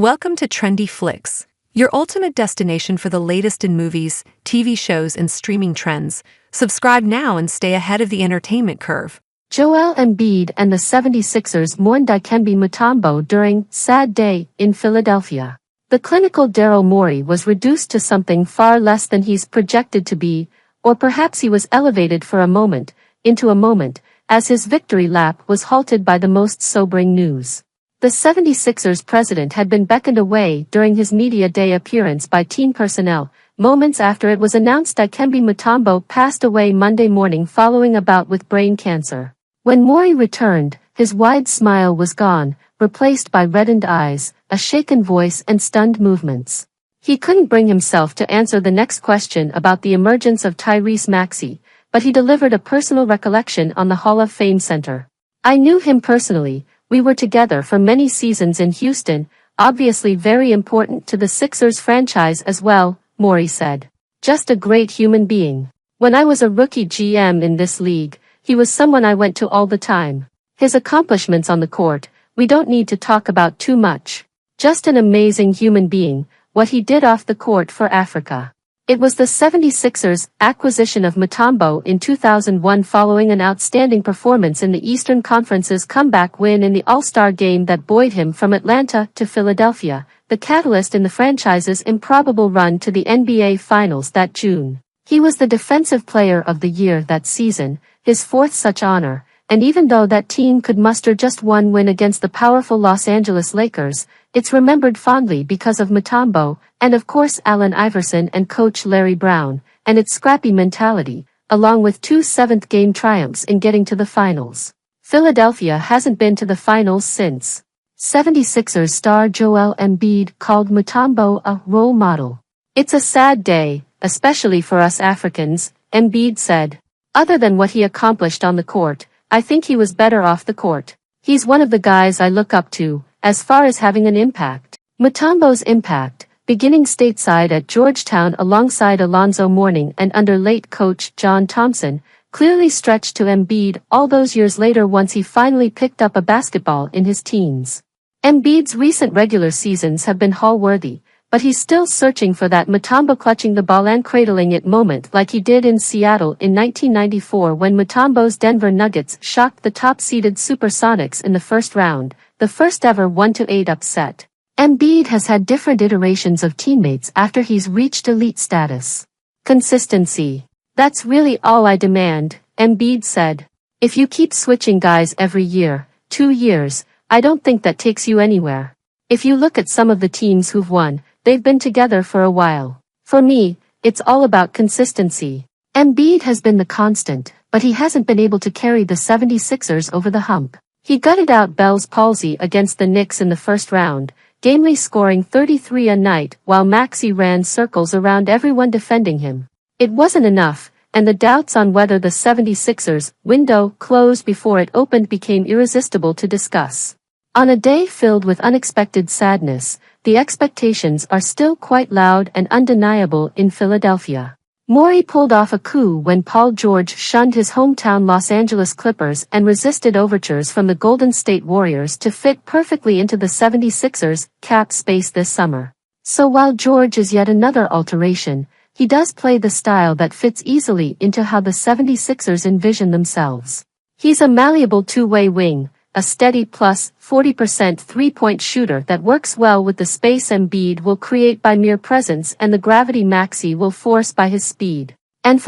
Welcome to Trendy Flicks, your ultimate destination for the latest in movies, TV shows, and streaming trends. Subscribe now and stay ahead of the entertainment curve. Joel Embiid and the 76ers Mourn Dikembe Mutombo during "Sad Day" in Philadelphia. The clinical Daryl Morey was reduced to something far less than he's projected to be, or perhaps he was elevated for a moment, into a moment, as his victory lap was halted by the most sobering news. The 76ers president had been beckoned away during his media day appearance by team personnel, moments after it was announced Dikembe Mutombo passed away Monday morning following a bout with brain cancer. When Morey returned, his wide smile was gone, replaced by reddened eyes, a shaken voice and stunned movements. He couldn't bring himself to answer the next question about the emergence of Tyrese Maxey, but he delivered a personal recollection on the Hall of Fame Center. "I knew him personally. We were together for many seasons in Houston, obviously very important to the Sixers franchise as well," Morey said. "Just a great human being. When I was a rookie GM in this league, he was someone I went to all the time. His accomplishments on the court, we don't need to talk about too much. Just an amazing human being, what he did off the court for Africa." It was the 76ers' acquisition of Mutombo in 2001 following an outstanding performance in the Eastern Conference's comeback win in the All-Star game that buoyed him from Atlanta to Philadelphia, the catalyst in the franchise's improbable run to the NBA Finals that June. He was the Defensive Player of the Year that season, his fourth such honor, and even though that team could muster just one win against the powerful Los Angeles Lakers, it's remembered fondly because of Mutombo, and of course Allen Iverson and coach Larry Brown, and its scrappy mentality, along with two seventh-game triumphs in getting to the finals. Philadelphia hasn't been to the finals since. 76ers star Joel Embiid called Mutombo a role model. "It's a sad day, especially for us Africans," Embiid said. "Other than what he accomplished on the court, I think he was better off the court. He's one of the guys I look up to, as far as having an impact." Mutombo's impact, beginning stateside at Georgetown alongside Alonzo Mourning and under late coach John Thompson, clearly stretched to Embiid all those years later once he finally picked up a basketball in his teens. Embiid's recent regular seasons have been hall-worthy, but he's still searching for that Mutombo clutching the ball and cradling it moment like he did in Seattle in 1994 when Mutombo's Denver Nuggets shocked the top-seeded Supersonics in the first round, the first ever 1-8 upset. Embiid has had different iterations of teammates after he's reached elite status. "Consistency. That's really all I demand," Embiid said. "If you keep switching guys every year, 2 years, I don't think that takes you anywhere. If you look at some of the teams who've won, they've been together for a while. For me, it's all about consistency." Embiid has been the constant, but he hasn't been able to carry the 76ers over the hump. He gutted out Bell's palsy against the Knicks in the first round, gamely scoring 33 a night while Maxey ran circles around everyone defending him. It wasn't enough, and the doubts on whether the 76ers' window closed before it opened became irresistible to discuss. On a day filled with unexpected sadness, the expectations are still quite loud and undeniable in Philadelphia. Morey pulled off a coup when Paul George shunned his hometown Los Angeles Clippers and resisted overtures from the Golden State Warriors to fit perfectly into the 76ers' cap space this summer. So while George is yet another alteration, he does play the style that fits easily into how the 76ers envision themselves. He's a malleable two-way wing, a steady plus 40% three-point shooter that works well with the space Embiid will create by mere presence and the gravity Maxey will force by his speed.